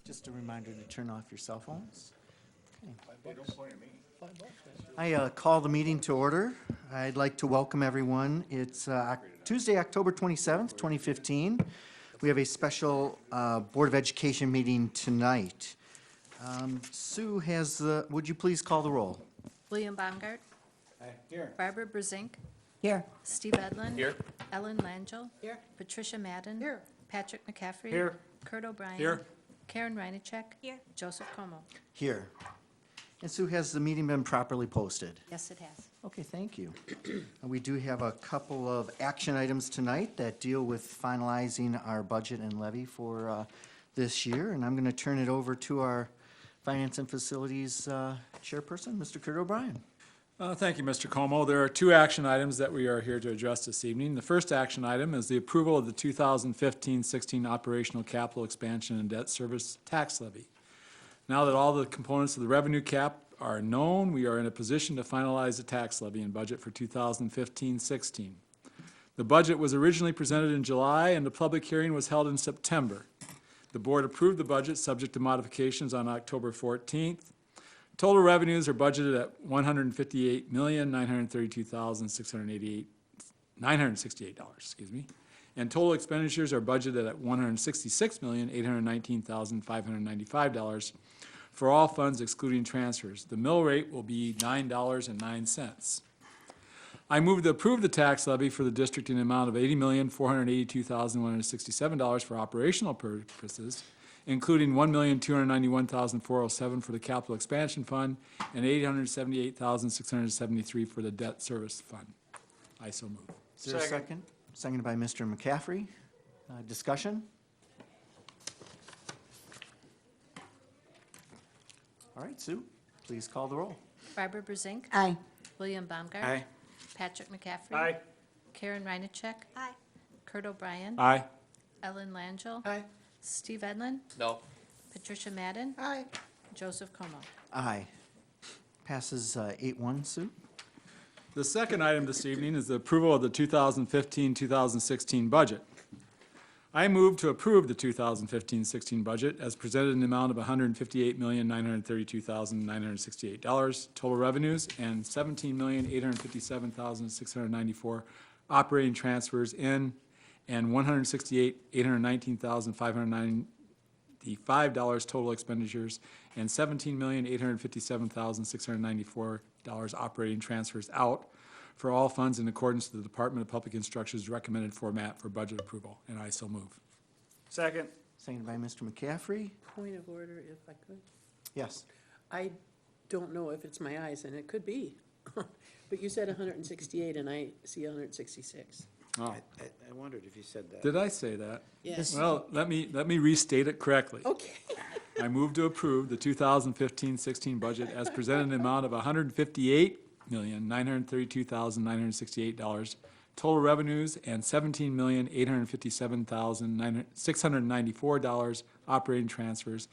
Just a reminder to turn off your cell phones. They don't point at me. I call the meeting to order. I'd like to welcome everyone. It's Tuesday, October 27th, 2015. We have a special Board of Education meeting tonight. Sue has the, would you please call the roll? William Baumgart. Here. Barbara Brezink. Here. Steve Edlin. Here. Ellen Langell. Here. Patricia Madden. Here. Patrick McCaffrey. Here. Kurt O'Brien. Here. Karen Reinacek. Here. Joseph Como. Here. And Sue, has the meeting been properly posted? Yes, it has. Okay, thank you. And we do have a couple of action items tonight that deal with finalizing our budget and levy for this year. And I'm going to turn it over to our Finance and Facilities Chairperson, Mr. Kurt O'Brien. Thank you, Mr. Como. There are two action items that we are here to address this evening. The first action item is the approval of the 2015-16 operational capital expansion and debt service tax levy. Now that all the components of the revenue cap are known, we are in a position to finalize the tax levy and budget for 2015-16. The budget was originally presented in July and the public hearing was held in September. The board approved the budget subject to modifications on October 14th. Total revenues are budgeted at $158,932,968, and total expenditures are budgeted at $166,819,595 for all funds excluding transfers. The mill rate will be $9.09. I move to approve the tax levy for the district in the amount of $80,482,167 for operational purposes, including $1,291,407 for the capital expansion fund and $878,673 for the debt service fund. I so move. Is there a second? Seconded by Mr. McCaffrey. Discussion? All right, Sue, please call the roll. Barbara Brezink. Aye. William Baumgart. Aye. Patrick McCaffrey. Aye. Karen Reinacek. Aye. Kurt O'Brien. Aye. Ellen Langell. Aye. Steve Edlin. No. Patricia Madden. Aye. Joseph Como. Aye. Passes 8-1, Sue. The second item this evening is the approval of the 2015-2016 budget. I move to approve the 2015-16 budget as presented in the amount of $158,932,968 total revenues and $17,857,694 operating transfers in and $168,819,595 total expenditures and $17,857,694 operating transfers out for all funds in accordance with the Department of Public Instruction's recommended format for budget approval, and I so move. Second. Seconded by Mr. McCaffrey. Point of order, if I could. Yes. I don't know if it's my eyes, and it could be. But you said 168, and I see 166. Oh, I wondered if you said that. did I say that? Yes. Well, let me restate it correctly. Okay. I move to approve the 2015-16 budget as presented in the amount of $158,932,968 total revenues and $17,857,694 operating transfers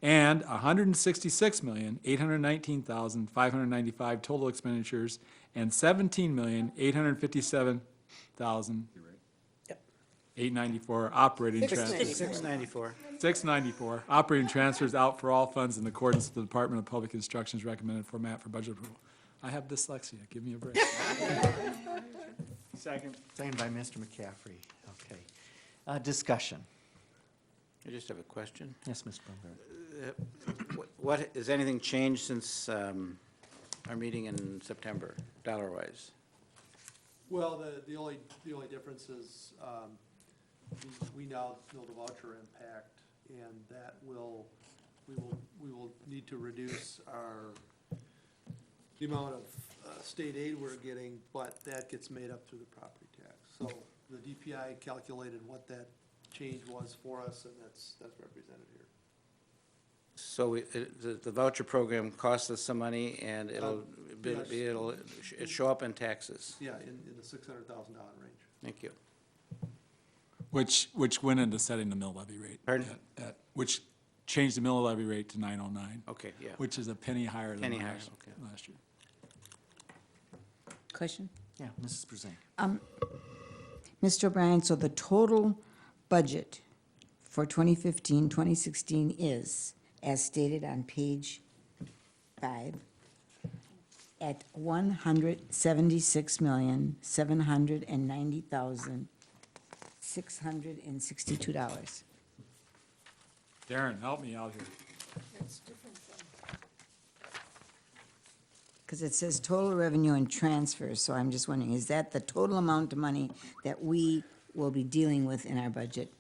and $166,819,595 total expenditures and $17,857,894 operating transfers. 694. 694, operating transfers out for all funds in accordance with the Department of Public Instruction's recommended format for budget approval. I have dyslexia, give me a break. Second. Seconded by Mr. McCaffrey. Okay. Discussion. I just have a question. Yes, Mr. Baumgart. What, has anything changed since our meeting in September, dollar-wise? Well, the only difference is, we now know the voucher impact, and that we will need to reduce the amount of state aid we're getting, but that gets made up through the property tax. So the DPI calculated what that change was for us, and that's represented here. So the voucher program costs us some money, and it'll show up in taxes. Yeah, in the $600,000 range. Thank you. Which went into setting the mill levy rate. Pardon? Which changed the mill levy rate to 909. Okay, yeah. Which is a penny higher than Penny higher, last year. Question? Yeah, Mrs. Brezink. Mr. O'Brien, so the total budget for 2015, 2016 is, as stated on page 5, at $176,790,662. Darren, help me out here. Because it says total revenue and transfers, so I'm just wondering, is that the total amount of money that we will be dealing with in our budget?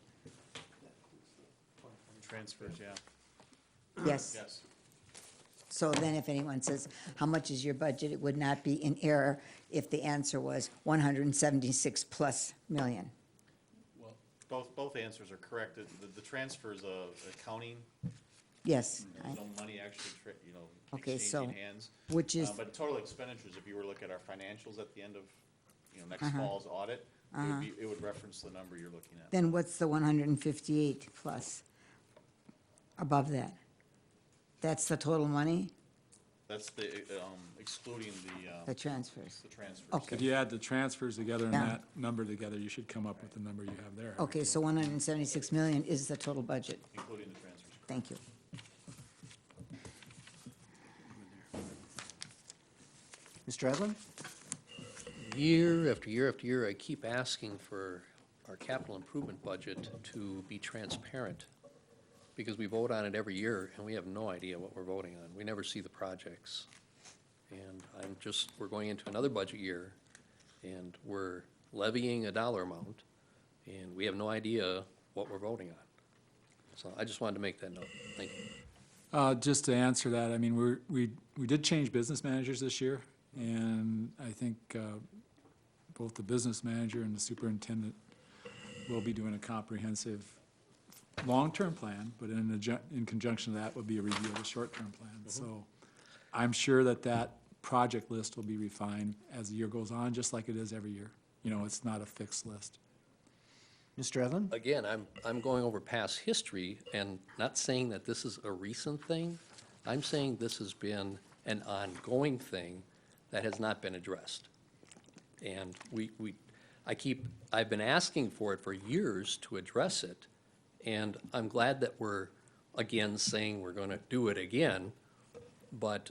Transfers, yeah. Yes? Yes. So then if anyone says, how much is your budget, it would not be in error if the answer was 176 plus million. Well, both answers are correct. The transfers of accounting, Yes, no money actually, Okay, exchanging so hands. which is, But total expenditures, if you were to look at our financials at the end of, next fall's audit, it would reference the number you're looking at. then what's the 158 plus above that? That's the total money, That's the, excluding the transfers? the transfers. Okay. If you add the transfers together and Yeah. that number together, you should come up with the number you have there. Okay, so 176 million is the total budget. Including the transfers. Thank you. Mr. Edlin? Year after year after year, I keep asking for our capital improvement budget to be transparent, because we vote on it every year, and we have no idea what we're voting on. We never see the projects. And we're going into another budget year, and we're levying a dollar amount, and we have no idea what we're voting on. So I just wanted to make that note. Thank you. Just to answer that, I mean, we did change business managers this year, and I think both the business manager and the superintendent will be doing a comprehensive long-term plan, but in conjunction to that would be a review of the short-term plan. So I'm sure that project list will be refined as the year goes on, just like it is every year. It's not a fixed list. Mr. Edlin? Again, I'm going over past history and not saying that this is a recent thing. I'm saying this has been an ongoing thing that has not been addressed. And I've been asking for it for years to address it, and I'm glad that we're, again, saying we're gonna do it again, but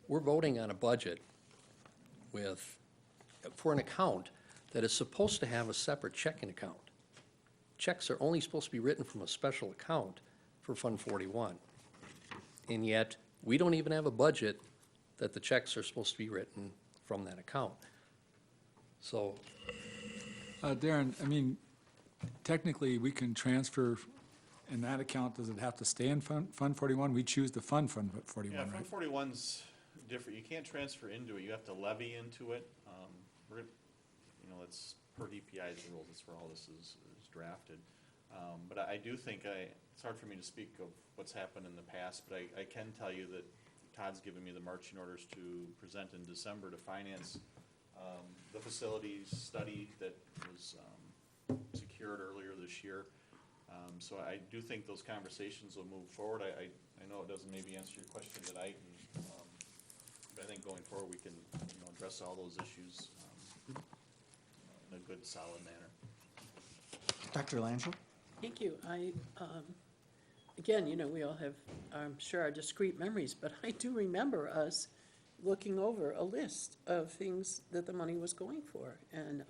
we're voting on a budget for an account that is supposed to have a separate checking account. Checks are only supposed to be written from a special account for Fund 41. And yet, we don't even have a budget that the checks are supposed to be written from that account. So, Darren, I mean, technically, we can transfer in that account. Does it have to stay in Fund 41? We choose to fund Fund 41, Yeah, right? Fund 41's different. You can't transfer into it. You have to levy into it. It's per DPI's rules. That's where all this is drafted. But I do think it's hard for me to speak of what's happened in the past, but I can tell you that Todd's given me the marching orders to present in December to finance the facilities study that was secured earlier this year. So I do think those conversations will move forward. I know it doesn't maybe answer your question tonight, but I think going forward, we can, address all those issues in a good, solid manner. Dr. Langell? Thank you. Again, we all have, I'm sure, our discrete memories, but I do remember us looking over a list of things that the money was going for. And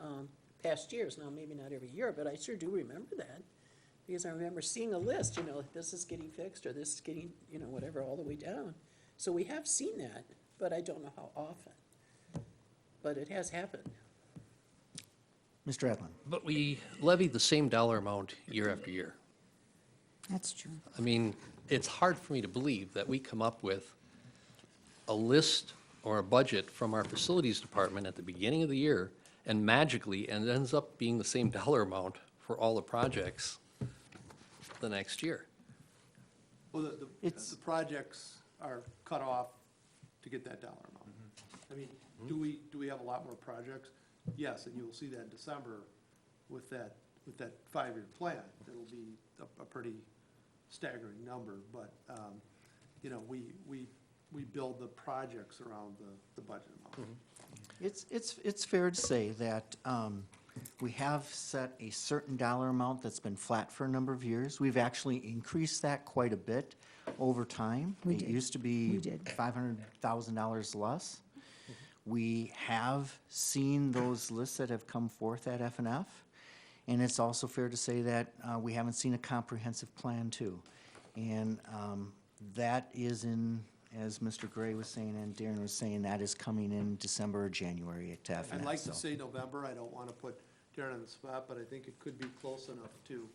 past years, now maybe not every year, but I sure do remember that. Because I remember seeing a list, this is getting fixed, or this is getting, whatever, all the way down. So we have seen that, but I don't know how often. But it has happened. Mr. Edlin? but we levy the same dollar amount year after year. That's true. I mean, it's hard for me to believe that we come up with a list or a budget from our facilities department at the beginning of the year, and magically, and it ends up being the same dollar amount for all the projects the next year. Well, It's- the projects are cut off to get that dollar amount. I mean, do we have a lot more projects? Yes, and you'll see that in December with that 5-year plan. It'll be a pretty staggering number, but, we build the projects around the budget amount. It's fair to say that We have set a certain dollar amount that's been flat for a number of years. We've actually increased that quite a bit over time. We It did. used to be We did. $500,000 less. We have seen those lists that have come forth at FNF, and it's also fair to say that we haven't seen a comprehensive plan too. And that is in, as Mr. Gray was saying and Darren was saying, that is coming in December or January at FNF. I'd like to so. say November, I don't want to put Darren on the spot, but I think it could be close enough to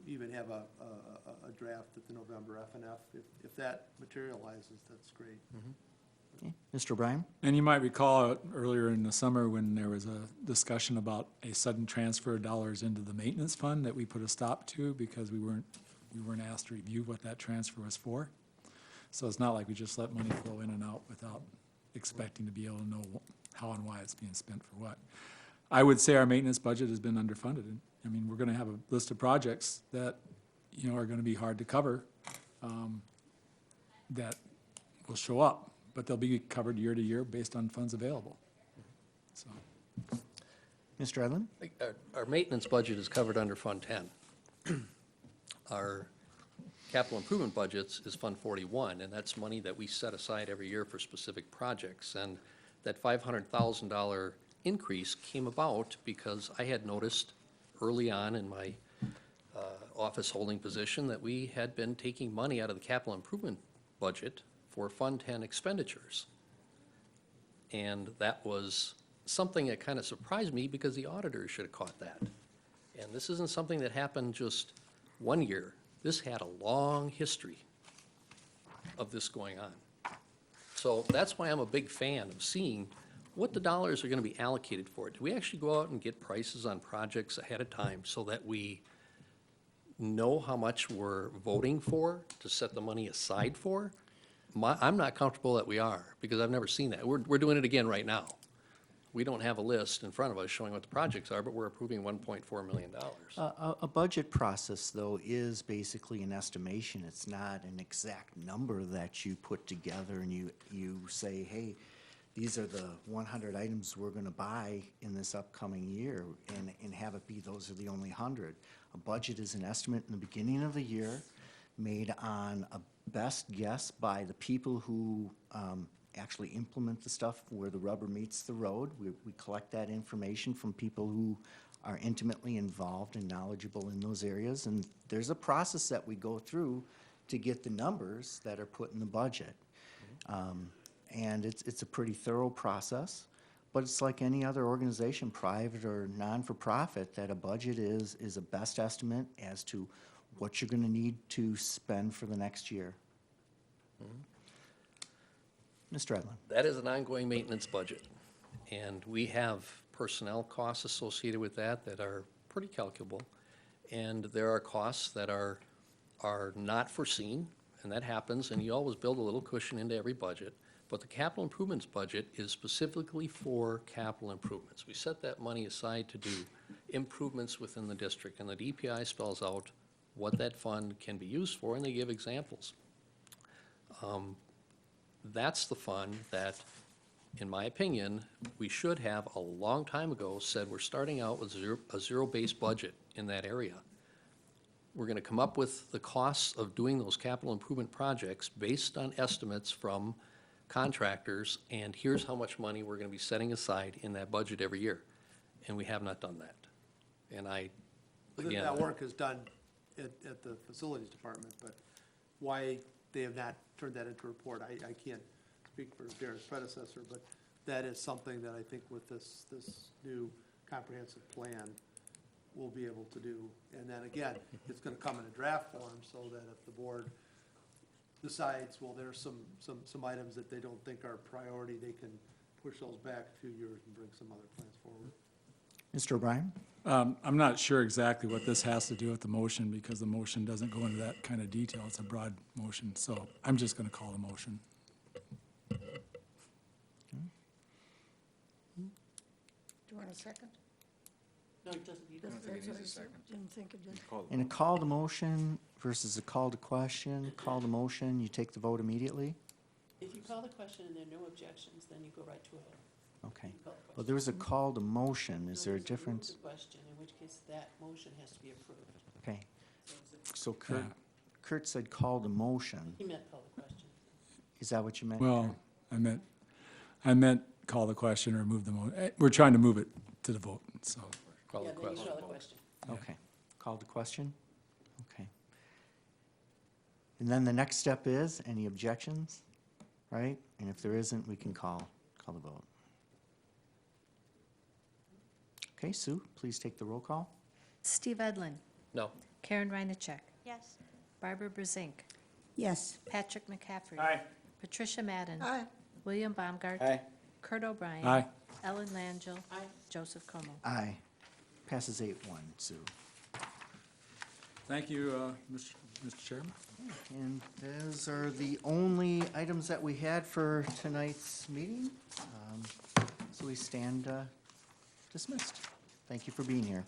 even have a draft at the November FNF. If that materializes, that's great. Okay. Mr. O'Brien? And you might recall earlier in the summer when there was a discussion about a sudden transfer of dollars into the maintenance fund that we put a stop to because we weren't asked to review what that transfer was for. So it's not like we just let money flow in and out without expecting to be able to know how and why it's being spent for what. I would say our maintenance budget has been underfunded. And, I mean, we're gonna have a list of projects that, are gonna be hard to cover, that will show up, but they'll be covered year to year based on funds available. So, Mr. Edlin? Our maintenance budget is covered under Fund 10. Our capital improvement budgets is Fund 41, and that's money that we set aside every year for specific projects. And that $500,000 increase came about because I had noticed early on in my office holding position that we had been taking money out of the capital improvement budget for Fund 10 expenditures. And that was something that kind of surprised me because the auditors should have caught that. And this isn't something that happened just one year. This had a long history of this going on. So that's why I'm a big fan of seeing what the dollars are going to be allocated for. Do we actually go out and get prices on projects ahead of time so that we know how much we're voting for to set the money aside for? I'm not comfortable that we are, because I've never seen that. We're doing it again right now. We don't have a list in front of us showing what the projects are, but we're approving $1.4 million. A budget process, though, is basically an estimation. It's not an exact number that you put together and you say, hey, these are the 100 items we're going to buy in this upcoming year, and have it be those are the only 100. A budget is an estimate in the beginning of the year made on a best guess by the people who actually implement the stuff where the rubber meets the road. We collect that information from people who are intimately involved and knowledgeable in those areas, and there's a process that we go through to get the numbers that are put in the budget. And it's a pretty thorough process, but it's like any other organization, private or non-for-profit, that a budget is a best estimate as to what you're gonna need to spend for the next year. Mr. Edlin? That is an ongoing maintenance budget, and we have personnel costs associated with that that are pretty calculable. And there are costs that are not foreseen, and that happens, and you always build a little cushion into every budget. But the capital improvements budget is specifically for capital improvements. We set that money aside to do improvements within the district, and the DPI spells out what that fund can be used for, and they give examples. That's the fund that, in my opinion, we should have a long time ago said we're starting out with a zero-based budget in that area. We're going to come up with the costs of doing those capital improvement projects based on estimates from contractors, and here's how much money we're going to be setting aside in that budget every year. And we have not done that. And again, That work is done at the facilities department, but why they have not turned that into a report, I can't speak for Darren's predecessor, but that is something that I think with this new comprehensive plan, we'll be able to do. And then again, it's gonna come in a draft form, so that if the board decides, well, there's some items that they don't think are priority, they can push those back a few years and bring some other plans forward. Mr. O'Brien? I'm not sure exactly what this has to do with the motion, because the motion doesn't go into that kind of detail. It's a broad motion, so I'm just gonna call the motion. Do you want a second? No, it doesn't, you don't. Didn't think it did. In a call to motion versus a call to question, call to motion, you take the vote immediately? If you call the question and there are no objections, then you go right to a vote. Okay. Well, there was a call to motion. Is there a difference? Question, in which case that motion has to be approved. Okay. So Yeah. Kurt said call to motion. He meant call the question. Is that what you meant? Well, I meant call the question or move the we're trying to move it to the vote, so. Call the Yeah, then you question. call the question. Okay. Call the question? Okay. And then the next step is, any objections, right? And if there isn't, we can call the vote. Okay, Sue, please take the roll call. Steve Edlin, No. Karen Reinacek, Yes. Barbara Brezink, Yes. Patrick McCaffrey. Aye. Patricia Madden. Aye. William Baumgart. Aye. Kurt O'Brien. Aye. Ellen Langell. Aye. Joseph Como. Aye. Passes 8-1, Sue. Thank you, Mr. Chairman. And those are the only items that we had for tonight's meeting. So we stand dismissed. Thank you for being here.